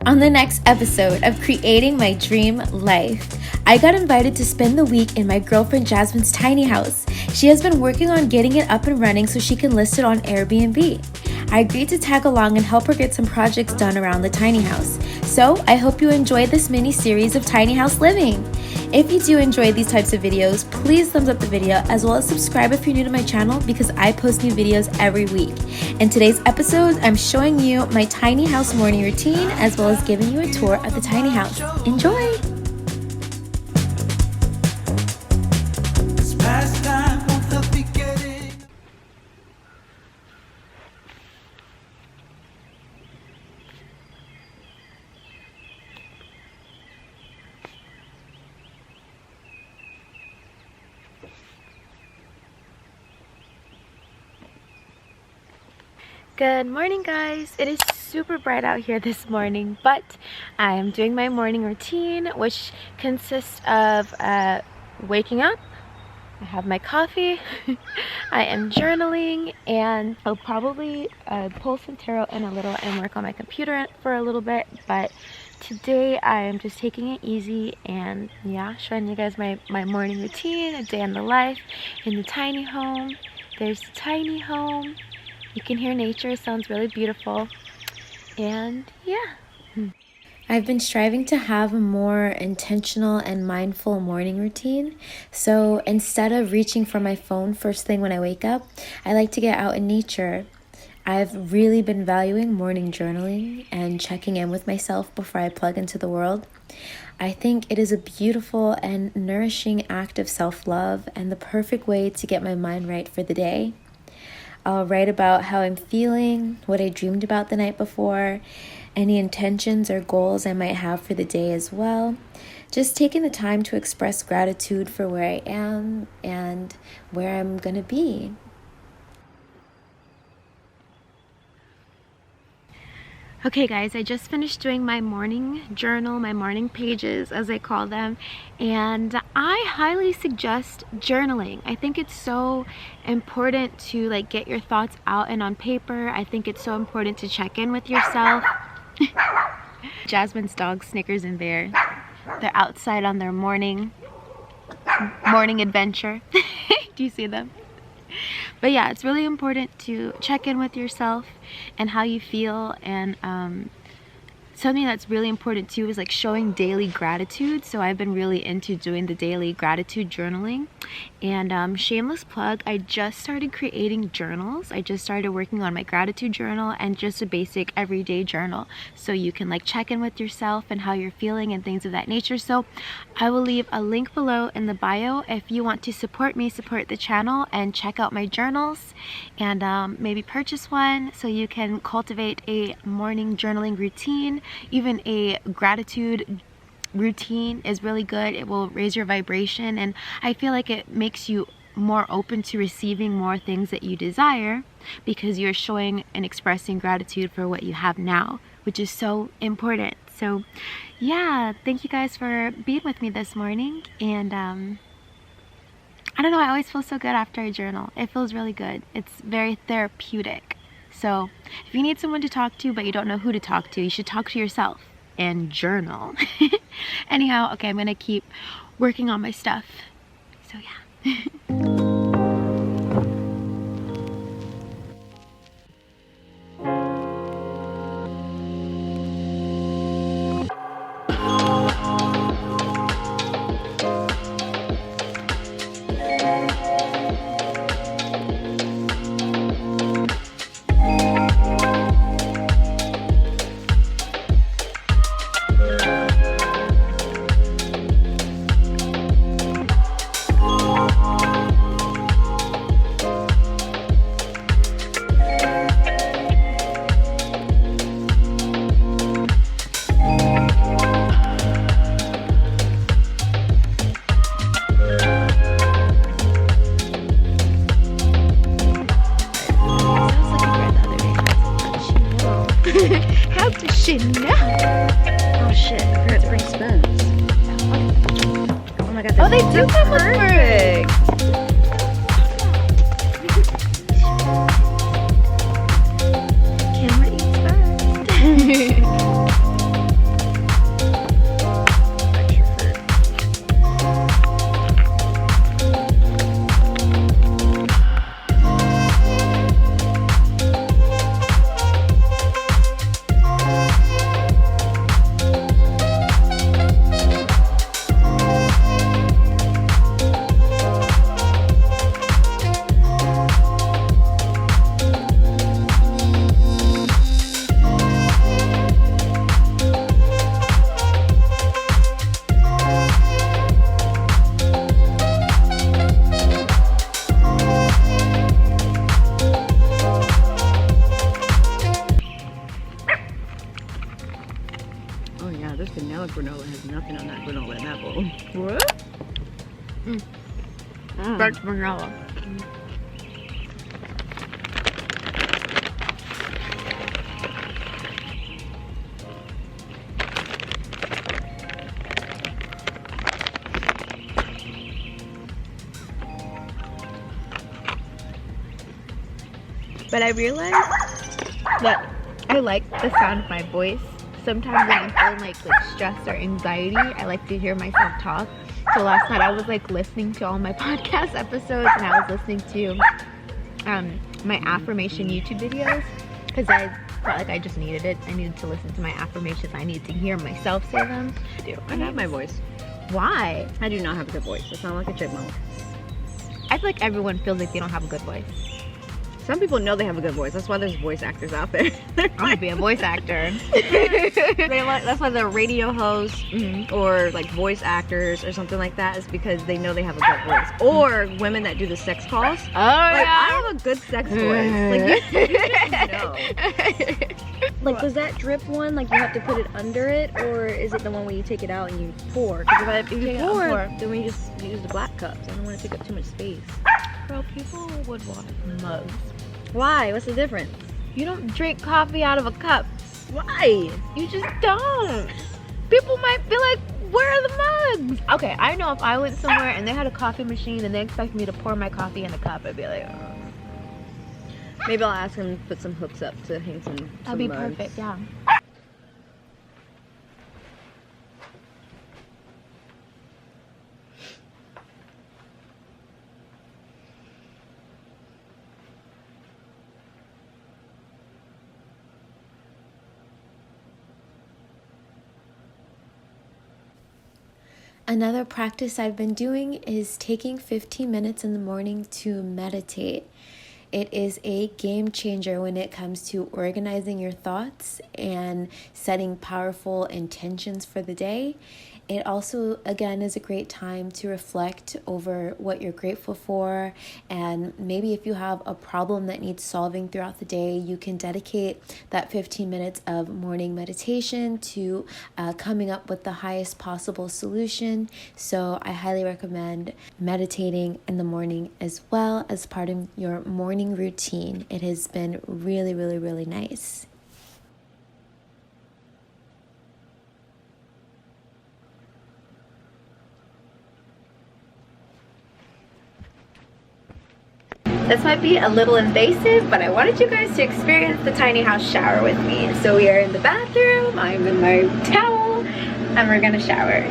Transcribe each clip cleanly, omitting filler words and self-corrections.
On the next episode of Creating My Dream Life, I got invited to spend the week in my girlfriend Jasmine's tiny house. She has been working on getting it up and running so she can list it on Airbnb. I agreed to tag along and help her get some projects done around the tiny house. So I hope you enjoy this mini series of tiny house living. If you do enjoy these types of videos, please thumbs up the video as well as subscribe if you're new to my channel because I post new videos every week. In today's episode, I'm showing you my tiny house morning routine as well as giving you a tour of the tiny house. Enjoy! Good morning, guys. It is super bright out here this morning, but I am doing my morning routine, which consists of waking up. I have my coffee. I am journaling, and I'll probably pull some tarot in a little and work on my computer for a little bit, but today I am just taking it easy and yeah, showing you guys my morning routine, a day in the life in the tiny home. There's the tiny home. You can hear nature, it sounds really beautiful, and yeah. I've been striving to have a more intentional and mindful morning routine. So instead of reaching for my phone first thing when I wake up, I like to get out in nature. I've really been valuing morning journaling and checking in with myself before I plug into the world. I think it is a beautiful and nourishing act of self-love and the perfect way to get my mind right for the day. I'll write about how I'm feeling, what I dreamed about the night before, any intentions or goals I might have for the day as well. Just taking the time to express gratitude for where I am and where I'm gonna be. Okay guys, I just finished doing my morning journal, my morning pages as I call them, and I highly suggest journaling. I think it's so important to get your thoughts out and on paper. I think it's so important to check in with yourself. Jasmine's dogs, Snickers and Bear, they're outside on their morning adventure. Do you see them? But yeah, it's really important to check in with yourself and how you feel, and something that's really important too is showing daily gratitude. So I've been really into doing the daily gratitude journaling, and shameless plug, I just started creating journals. I just started working on my gratitude journal and just a basic everyday journal, so you can check in with yourself and how you're feeling and things of that nature. So I will leave a link below in the bio if you want to support me, support the channel, and check out my journals, and maybe purchase one so you can cultivate a morning journaling routine. Even a gratitude routine is really good. It will raise your vibration, and I feel like it makes you more open to receiving more things that you desire because you're showing and expressing gratitude for what you have now, which is so important. So yeah, thank you guys for being with me this morning, and I don't know, I always feel so good after I journal. It feels really good. It's very therapeutic. So if you need someone to talk to but you don't know who to talk to, you should talk to yourself and journal. Anyhow, okay, I'm gonna keep working on my stuff. So yeah. Oh shit, I forgot to bring spoons. Oh my god, Oh, they do come with perfect. Camera eats first. Oh yeah, this vanilla granola has nothing on that granola in that bowl. What? That's vanilla. But I realized that I like the sound of my voice. Sometimes when I'm feeling like stress or anxiety, I like to hear myself talk. So last night I was like listening to all my podcast episodes, and I was listening to my affirmation YouTube videos because I felt like I just needed it. I needed to listen to my affirmations. I needed to hear myself say them. I do. I have my voice. Why? I do not have a good voice. I sound like a chipmunk. I feel like everyone feels like they don't have a good voice. Some people know they have a good voice. That's why there's voice actors out there. I'm gonna be a voice actor. That's why they're radio hosts or like voice actors or something like that, is because they know they have a good voice. Or women that do the sex calls. Oh, like, yeah. I have a good sex voice. Like, you just know. Like, does that drip one, like, you have to put it under it? Or is it the one where you take it out and you pour? Because if you pour, then we just use the black cups. I don't want to take up too much space. Bro, people would want mugs. Why? What's the difference? You don't drink coffee out of a cup. Why? You just don't. People might be like, where are the mugs? Okay, I know if I went somewhere and they had a coffee machine and they expect me to pour my coffee in a cup, I'd be like, oh. Maybe I'll ask them to put some hooks up to hang some That'd be mugs. perfect, yeah. Another practice I've been doing is taking 15 minutes in the morning to meditate. It is a game changer when it comes to organizing your thoughts and setting powerful intentions for the day. It also, again, is a great time to reflect over what you're grateful for, and maybe if you have a problem that needs solving throughout the day, you can dedicate that 15 minutes of morning meditation to coming up with the highest possible solution. So I highly recommend meditating in the morning as well as part of your morning routine. It has been really, really, really nice. This might be a little invasive, but I wanted you guys to experience the tiny house shower with me. So we are in the bathroom, I'm in my towel, and we're gonna shower.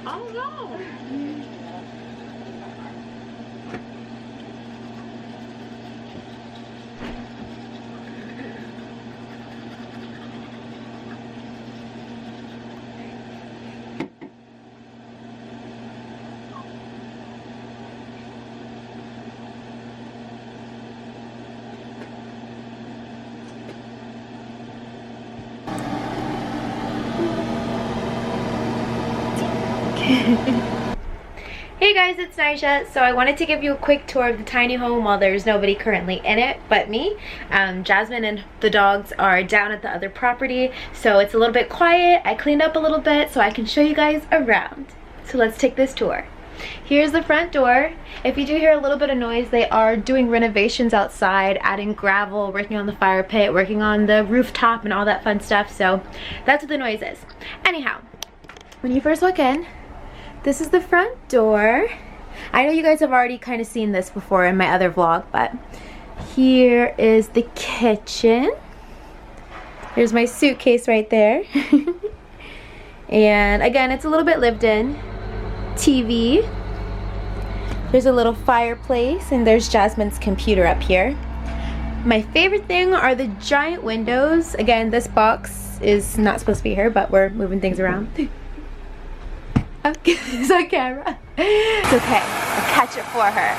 Oh no! Hey guys, it's Nija. So I wanted to give you a quick tour of the tiny home while there's nobody currently in it but me. Jasmine and the dogs are down at the other property, so it's a little bit quiet. I cleaned up a little bit so I can show you guys around. So let's take this tour. Here's the front door. If you do hear a little bit of noise, they are doing renovations outside, adding gravel, working on the fire pit, working on the rooftop and all that fun stuff. So that's what the noise is. Anyhow, when you first walk in, this is the front door. I know you guys have already kind of seen this before in my other vlog, but here is the kitchen. There's my suitcase right there. And again, it's a little bit lived in. TV. There's a little fireplace, and there's Jasmine's computer up here. My favorite thing are the giant windows. Again, this box is not supposed to be here, but we're moving things around. Okay, it's on camera. It's okay, I'll catch it for her.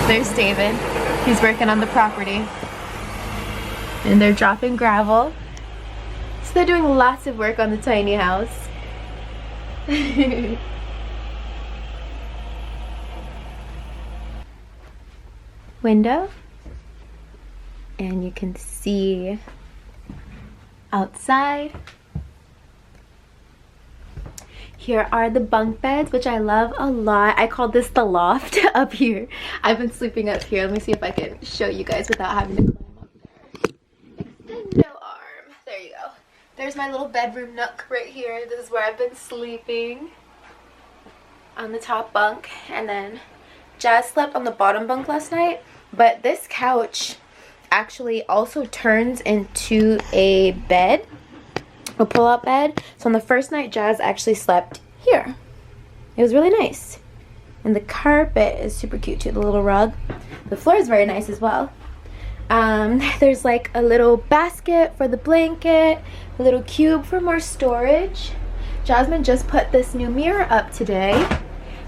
There's David. He's working on the property. And they're dropping gravel. So they're doing lots of work on the tiny house. Window. And you can see outside. Here are the bunk beds, which I love a lot. I call this the loft up here. I've been sleeping up here. Let me see if I can show you guys without having to climb up there. Extend no arm. There you go. There's my little bedroom nook right here. This is where I've been sleeping. On the top bunk. And then Jazz slept on the bottom bunk last night. But this couch actually also turns into a bed, a pull-out bed. So on the first night, Jazz actually slept here. It was really nice. And the carpet is super cute too, the little rug. The floor is very nice as well. There's like a little basket for the blanket, a little cube for more storage. Jasmine just put this new mirror up today.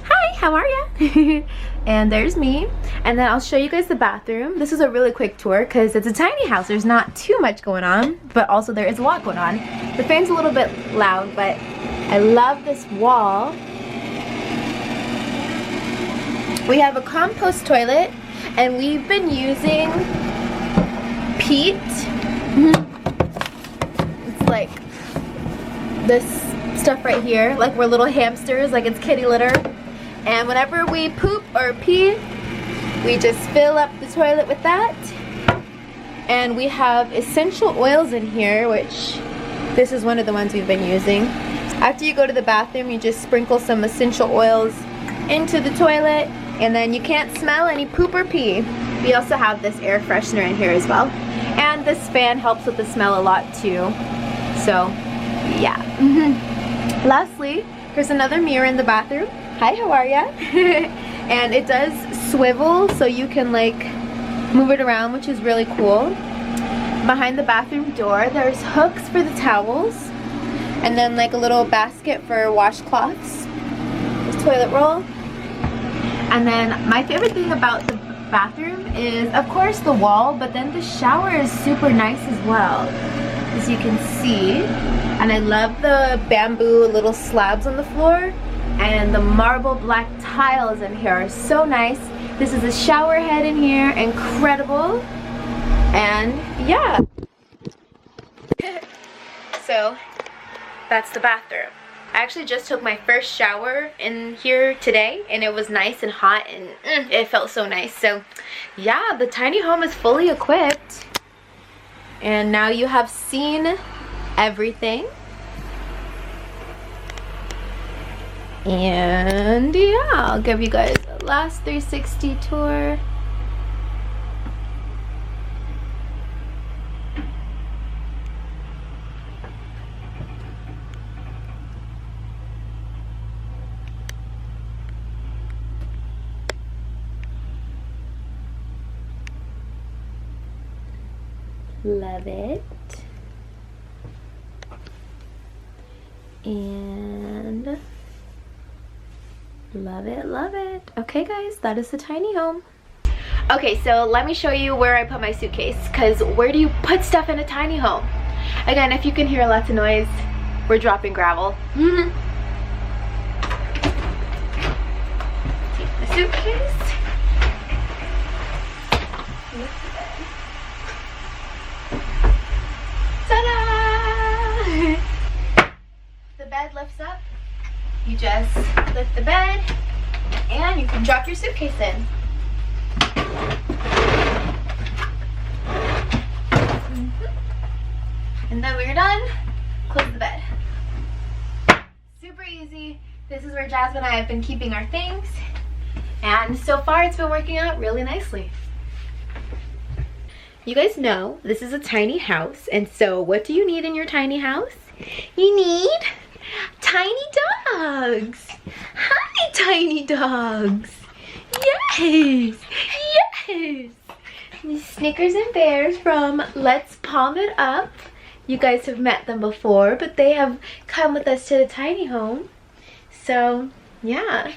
Hi, how are ya? And there's me. And then I'll show you guys the bathroom. This is a really quick tour because it's a tiny house. There's not too much going on, but also there is a lot going on. The fan's a little bit loud, but I love this wall. We have a compost toilet, and we've been using peat. It's like this stuff right here, like we're little hamsters, like it's kitty litter. And whenever we poop or pee, we just fill up the toilet with that. And we have essential oils in here, which this is one of the ones we've been using. After you go to the bathroom, you just sprinkle some essential oils into the toilet, and then you can't smell any poop or pee. We also have this air freshener in here as well. And this fan helps with the smell a lot too. So, yeah. Lastly, there's another mirror in the bathroom. Hi, how are ya? And it does swivel, so you can like move it around, which is really cool. Behind the bathroom door, there's hooks for the towels, and then like a little basket for washcloths. There's toilet roll. And then my favorite thing about the bathroom is, of course, the wall, but then the shower is super nice as well, as you can see. And I love the bamboo little slabs on the floor. And the marble black tiles in here are so nice. This is a shower head in here, incredible. And yeah. So that's the bathroom. I actually just took my first shower in here today, and it was nice and hot, and it felt so nice. So yeah, the tiny home is fully equipped. And now you have seen everything. And yeah, I'll give you guys a last 360 tour. Love it. And love it, love it. Okay guys, that is the tiny home. Okay, so let me show you where I put my suitcase, because where do you put stuff in a tiny home? Again, if you can hear lots of noise, we're dropping gravel. Take the suitcase. Lift the bed. Ta-da! The bed lifts up. You just lift the bed and you can drop your suitcase in. And then when you're done, close the bed. Super easy. This is where Jasmine and I have been keeping our things. And so far it's been working out really nicely. You guys know this is a tiny house, and so what do you need in your tiny house? You need tiny dogs. Hi, tiny dogs. Yes, yes. These Snickers and Bears from Let's Palm It Up. You guys have met them before, but they have come with us to the tiny home. So yeah,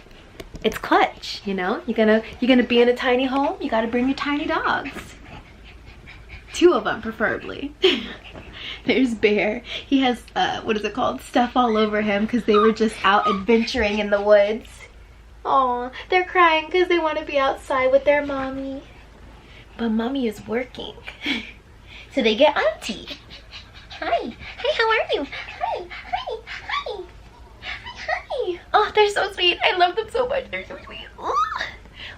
it's clutch, you know. You're gonna be in a tiny home. You gotta bring your tiny dogs. 2 of them, preferably. There's Bear. He has, what is it called? Stuff all over him because they were just out adventuring in the woods. Aw, they're crying because they want to be outside with their mommy. But mommy is working. So they get auntie. Hi. Hi, how are you? Hi. Hi. Hi. Hi. Hi. Oh, they're so sweet. I love them so much. They're so sweet. Ooh.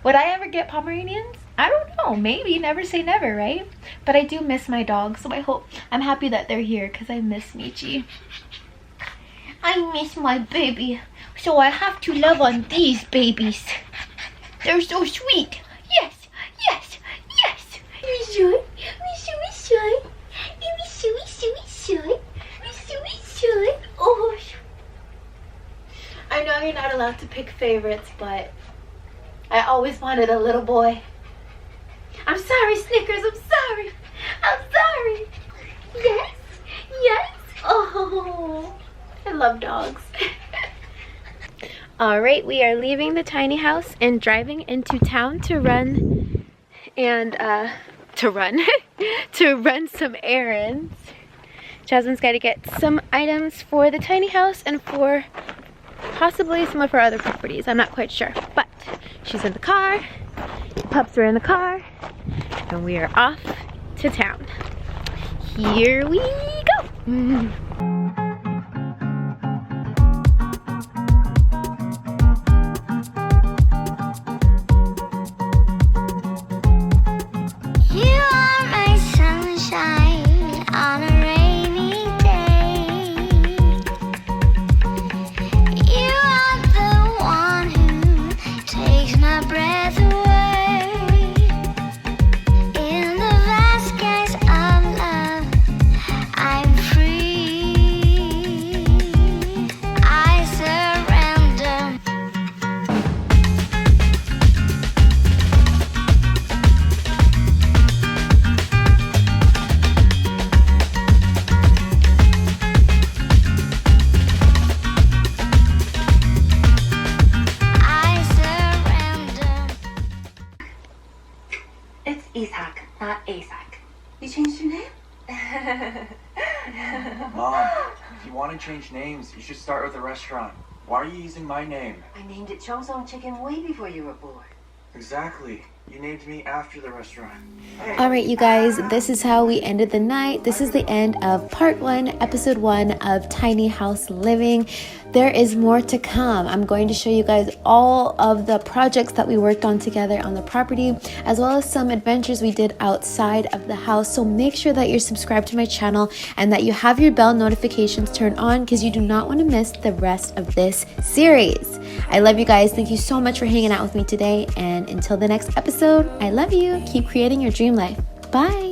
Would I ever get Pomeranians? I don't know. Maybe. Never say never, right? But I do miss my dog, so I'm happy that they're here because I miss Michi. I miss my baby, so I have to love on these babies. They're so sweet. Yes, yes, yes. We should. We should. We should. We should. We should. We should. We should. We should. Oh. I know you're not allowed to pick favorites, but I always wanted a little boy. I'm sorry, Snickers. I'm sorry. I'm sorry. Yes. Yes. Oh, I love dogs. All right, we are leaving the tiny house and driving into town to run some errands. Jasmine's got to get some items for the tiny house and for possibly some of her other properties. I'm not quite sure, but she's in the car. Pups are in the car, and we are off to town. Here we go. Mom, if you want to change names, you should start with a restaurant. Why are you using my name? I named it Chongzong Chicken way before you were born. Exactly. You named me after the restaurant. Alright, you guys, this is how we ended the night. This is the end of part 1, episode 1 of Tiny House Living. There is more to come. I'm going to show you guys all of the projects that we worked on together on the property, as well as some adventures we did outside of the house. So make sure that you're subscribed to my channel and that you have your bell notifications turned on, because you do not want to miss the rest of this series. I love you guys. Thank you so much for hanging out with me today. And until the next episode, I love you. Keep creating your dream life. Bye.